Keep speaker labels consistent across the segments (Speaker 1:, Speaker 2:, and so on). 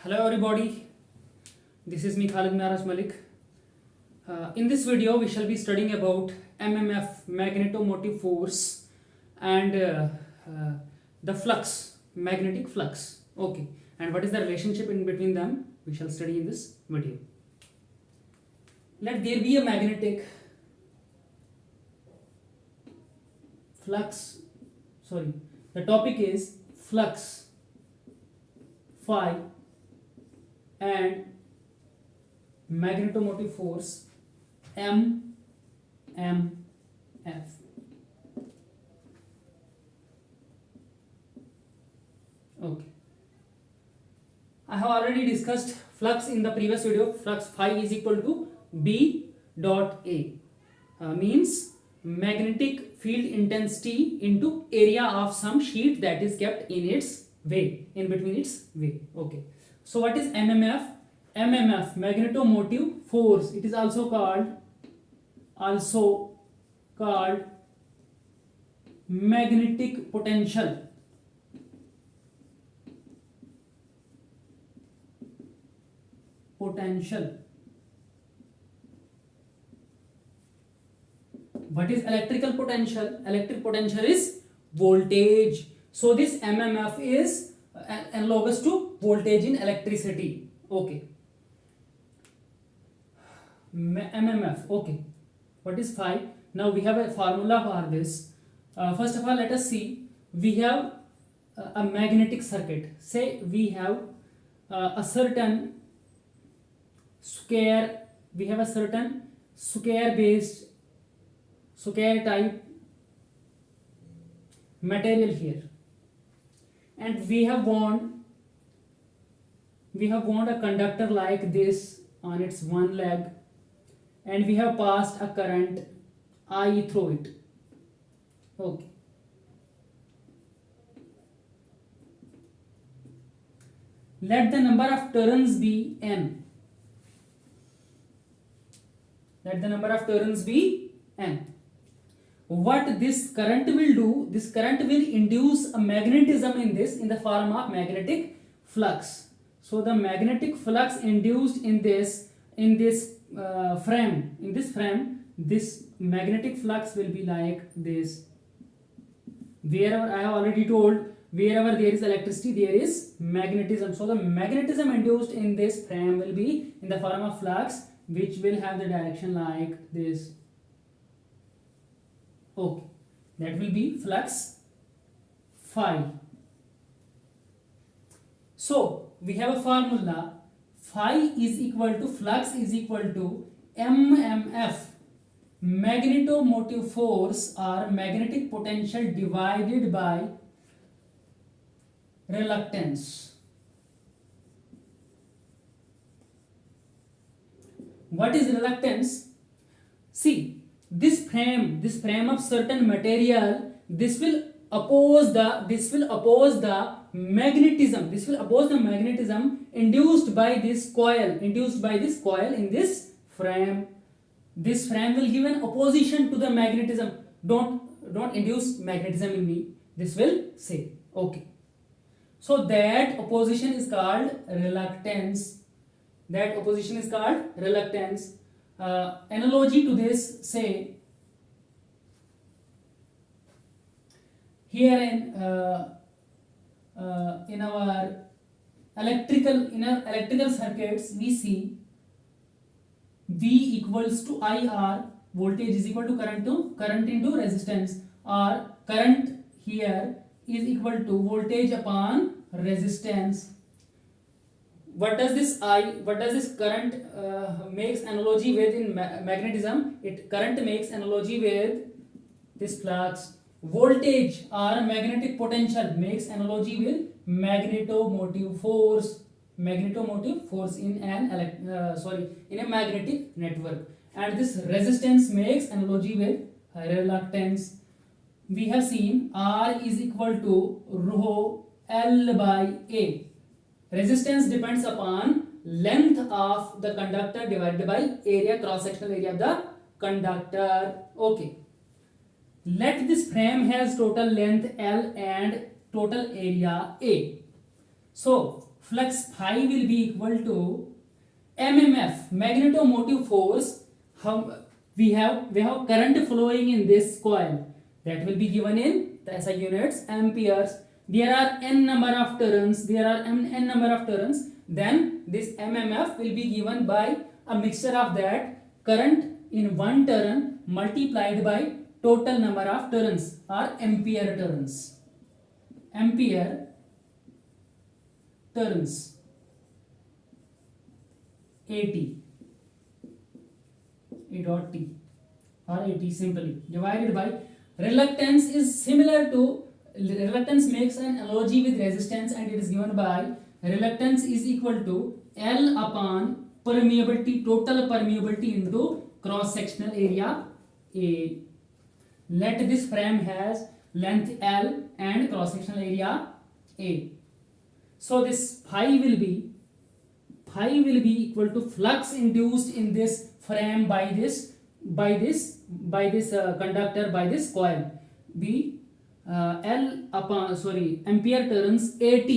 Speaker 1: Hello everybody, this is me Khalid Naraj Malik. In this video we shall be studying about MMF, magnetomotive force, and the flux, magnetic flux. Okay, and what is the relationship in between them we shall study in this video. Let there be a magnetic flux, the topic is flux phi and magnetomotive force MMF. Okay, I have already discussed flux in the previous video. Flux phi is equal to B dot A, means magnetic field intensity into area of some sheet that is kept in its way, in between its way. Okay, so what is MMF? MMF, magnetomotive force. It is also called magnetic potential. What is electrical potential? Electric potential is voltage. So this MMF is analogous to voltage in electricity. Okay, MMF. Okay, what is phi? Now we have a formula for this. First of all, let us see. We have a magnetic circuit. Say we have a certain square. We have a certain square type material here, and we have wound a conductor like this on its one leg, and we have passed a current I through it. Okay, let the number of turns be n. What this current will do, this current will induce a magnetism in the form of magnetic flux. So the magnetic flux induced in this frame, this magnetic flux will be like this. Wherever, I have already told, wherever there is electricity, there is magnetism. So the magnetism induced in this frame will be in the form of flux, which will have the direction like this. Okay, that will be flux phi. So we have a formula. Phi is equal to, flux is equal to MMF, magnetomotive force or magnetic potential, divided by reluctance. What is reluctance? See, this frame of certain material, this will oppose the magnetism induced by this coil in this frame. This frame will give an opposition to the magnetism. Don't induce magnetism in me, this will say. Okay, so that opposition is called reluctance. Analogy to this, say here in our electrical circuits, we see V equals to IR, voltage is equal to current into resistance, or current here is equal to voltage upon resistance. What does this current makes analogy with in magnetism? Current makes analogy with this flux. Voltage or magnetic potential makes analogy with magnetomotive force in a magnetic network. And this resistance makes analogy with reluctance. We have seen R is equal to rho L by A. Resistance depends upon length of the conductor divided by cross-sectional area of the conductor. Okay, let this frame has total length L and total area A. So flux phi will be equal to mmf, magnetomotive force. How we have current flowing in this coil, that will be given in the SI units, amperes. There are n number of turns, then this mmf will be given by a mixture of that current in one turn multiplied by total number of turns, or ampere turns. Ampere turns, AT, A dot T, or AT simply, divided by reluctance is similar to, reluctance makes an analogy with resistance, and it is given by reluctance is equal to L upon permeability, total permeability into cross sectional area A. Let this frame has length L and cross sectional area A. So this phi will be equal to flux induced in this frame by this conductor, by this coil, B ampere turns AT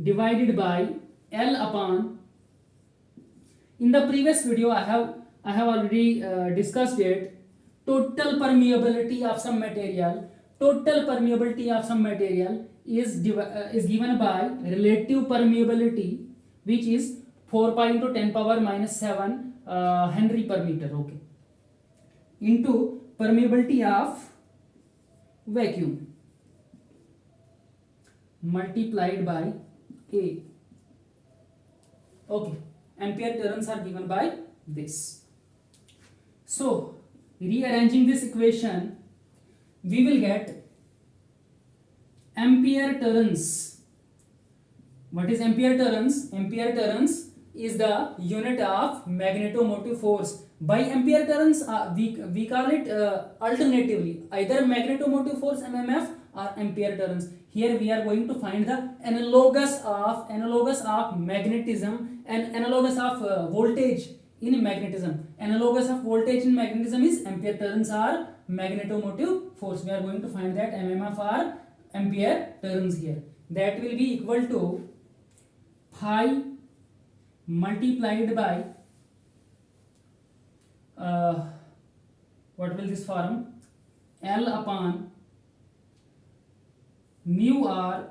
Speaker 1: divided by L upon, in the previous video I have already discussed it, total permeability of some material. Total permeability of some material is given by relative permeability, which is 4 pi into 10 power minus 7 Henry per meter, okay, into permeability of vacuum multiplied by A. Okay, ampere turns are given by this. So rearranging this equation, we will get ampere turns. What is ampere turns? Ampere turns is the unit of magnetomotive force. By ampere turns, we call it alternatively either magnetomotive force mmf or ampere turns. Here we are going to find the analogous of magnetism and analogous of voltage in magnetism. Analogous of voltage in magnetism is ampere turns or magnetomotive force. We are going to find that mmf or ampere turns here. That will be equal to phi multiplied by what will this form? L upon mu r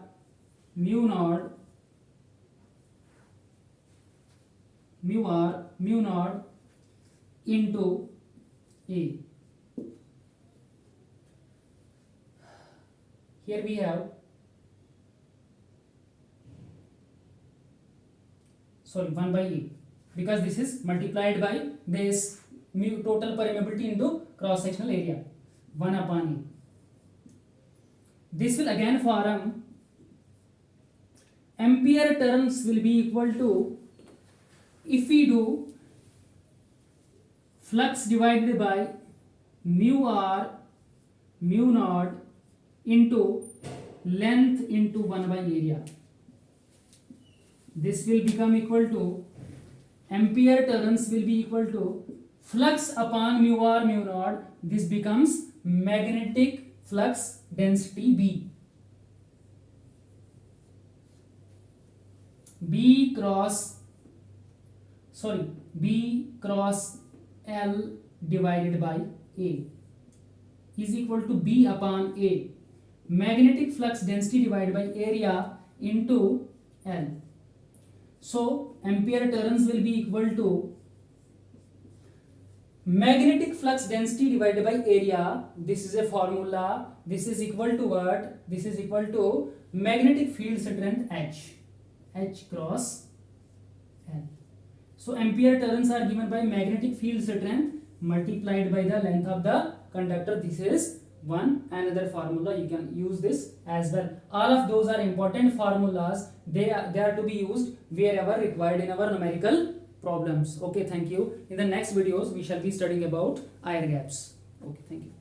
Speaker 1: mu naught into A. Here we have, sorry, 1 by A, because this is multiplied by this mu total permeability into cross sectional area, 1 upon A. This will again form ampere turns will be equal to, if we do flux divided by mu r mu naught into length into 1 by area, this will become equal to, ampere turns will be equal to flux upon mu r mu naught. This becomes magnetic flux density B. B cross L divided by A is equal to B upon A. Magnetic flux density divided by area into L. So ampere turns will be equal to magnetic flux density divided by area. This is a formula. This is equal to what? This is equal to magnetic field strength H cross L. So ampere turns are given by magnetic field strength multiplied by the length of the conductor. This is one another formula. You can use this as well. All of those are important formulas. They are to be used wherever required in our numerical problems. Okay, thank you. In the next videos we shall be studying about air gaps. Okay, thank you.